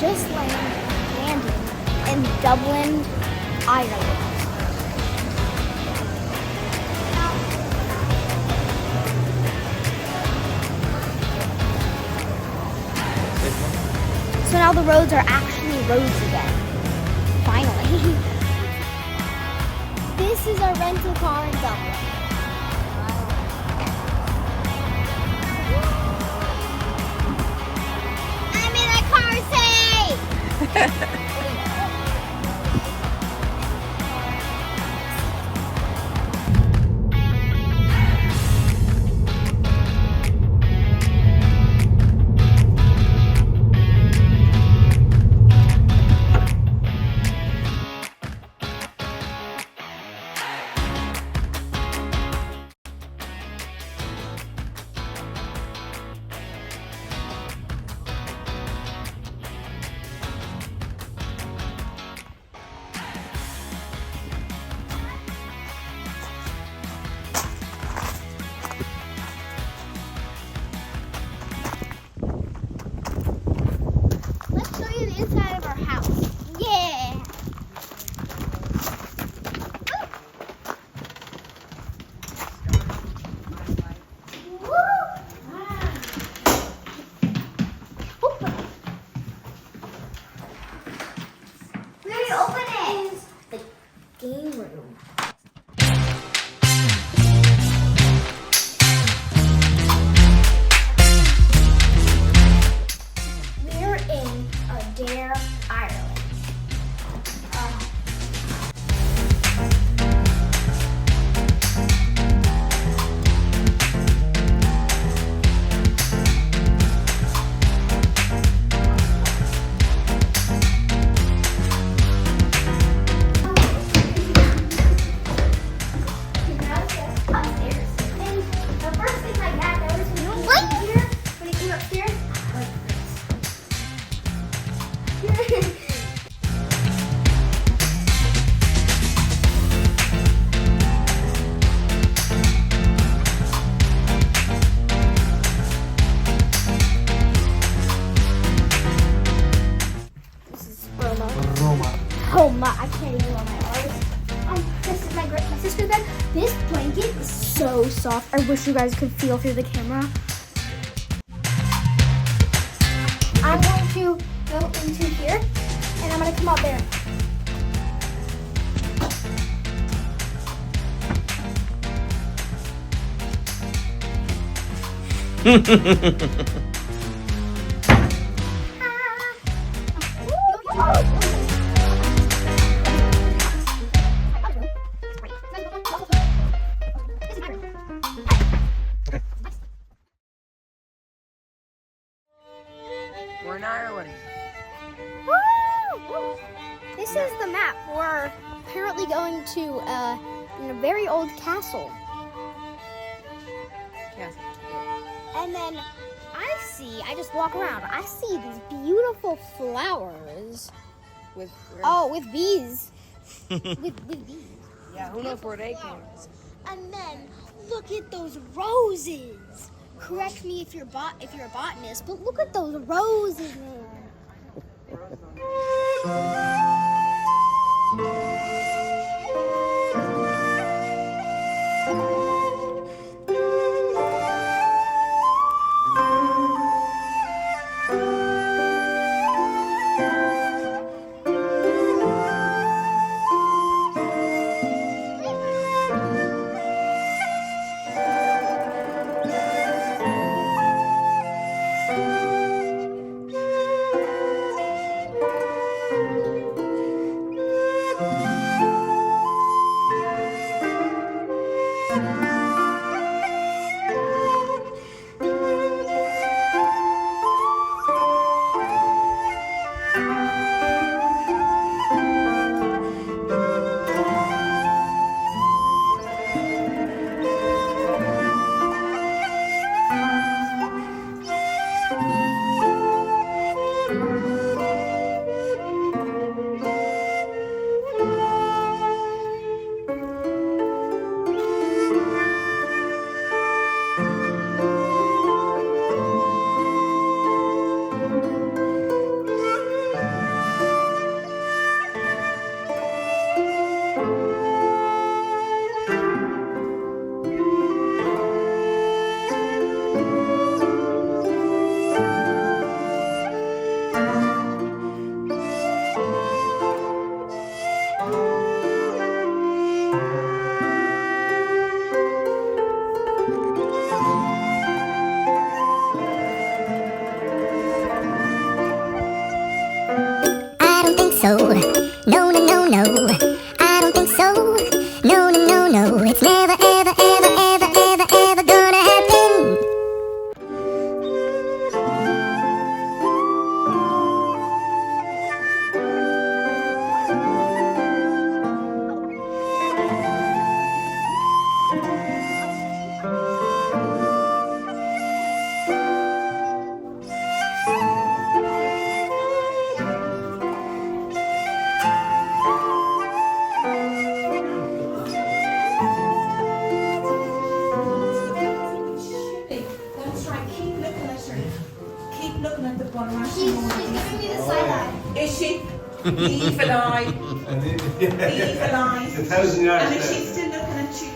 just landed in Dublin, Ireland. So now the roads are actually roads again. Finally. This is our rental car in Dublin. I'm in a car safe! Inside of our house. Yeah. We already opened it. The game room. We're in Adare, Ireland. Upstairs. And the first thing my dad noticed when he came here, when he came upstairs, oh my, I can't even on my arms. This is my sister's bed. This blanket is so soft. I wish you guys could feel through the camera. I'm going to go into here and I'm going to come out there. We're in Ireland. Woo! This is the map. We're apparently going to a very old castle. Yes. And then I just walk around. I see these beautiful flowers. With Bees. with bees. yeah, who knows where they came from? And then look at those roses. Correct me if you're a botanist, but look at those roses, man. Evil eye. Evil eye. It's 1,000 yards And if there. she's still looking at you.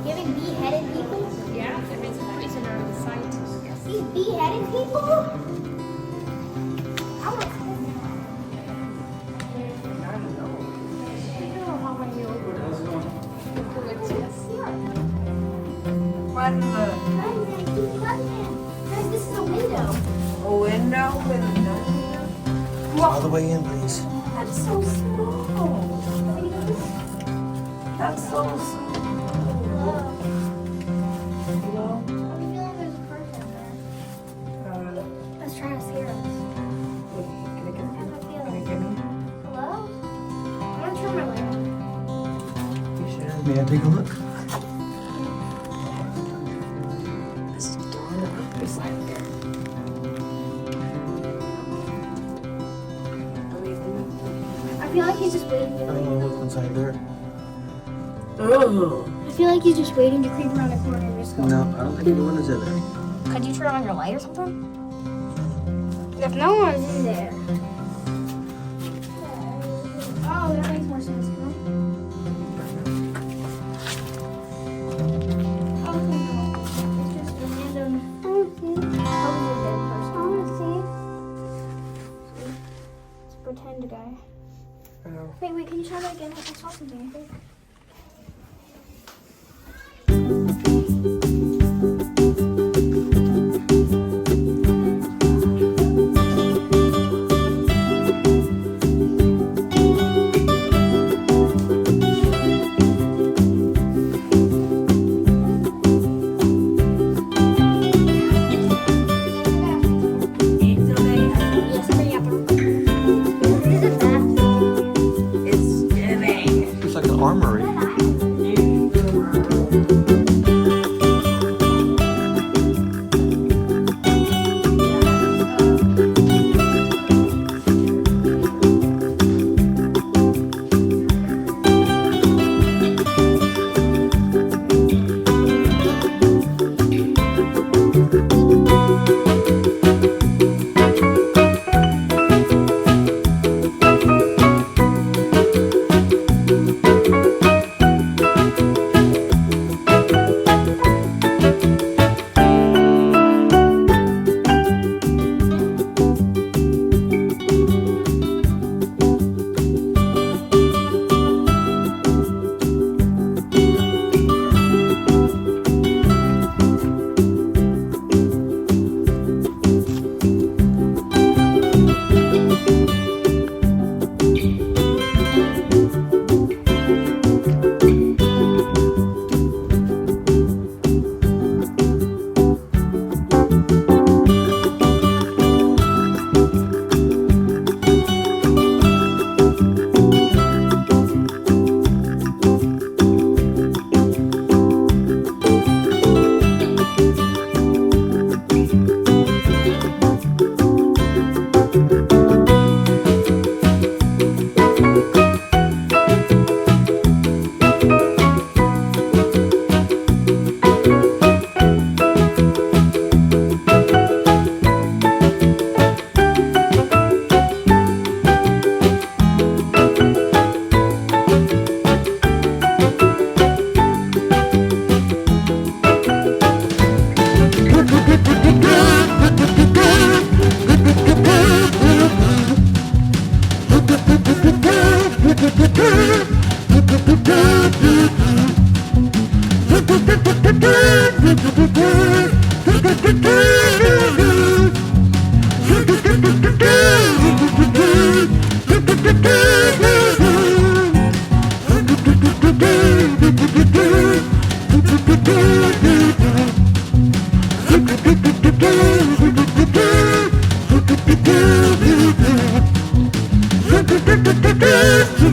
Giving beheaded people? Yeah, there is a prisoner on the site. These beheaded people? I want to What is a Guys, this is a window. window with no? All the way in, please. That's so small. That's so small. That's trying to scare us. Hello? I'm gonna turn my light on. May I take a look? I feel like he's just waiting. I don't know what's inside there. I feel like he's just waiting to creep around the corner and just go. No, I don't think anyone is in there. Could you turn on your light or something? If no one's in there. Oh, that makes more sense. Huh? Okay, no. It's just a random. Probably a dead person. I want to see. Let's pretend guy. Wait, can you try that again? I saw something, I think. It's like an armor We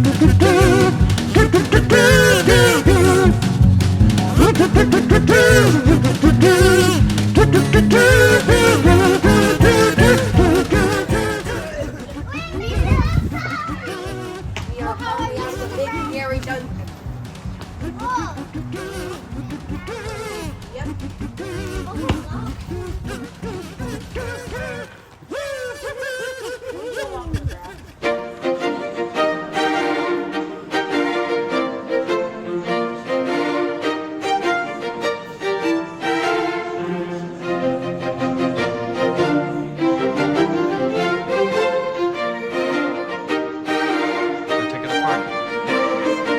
are calling out the big scary dungeon. Yep. We'll take it apart.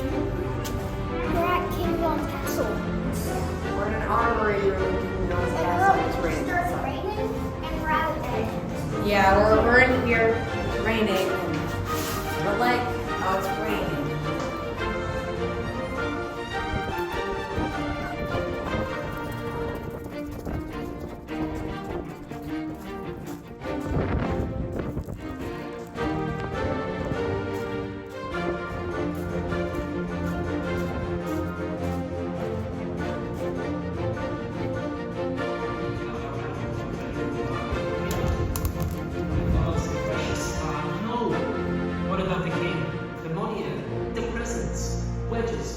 We're at KidVentures Castle. We're in an armory room. You know, it's And got look, some it springs. starts raining and we're out there. Yeah, we're in here. It's raining. And we're like, oh, it's raining. No. What about the game, the money, the presents, wedges?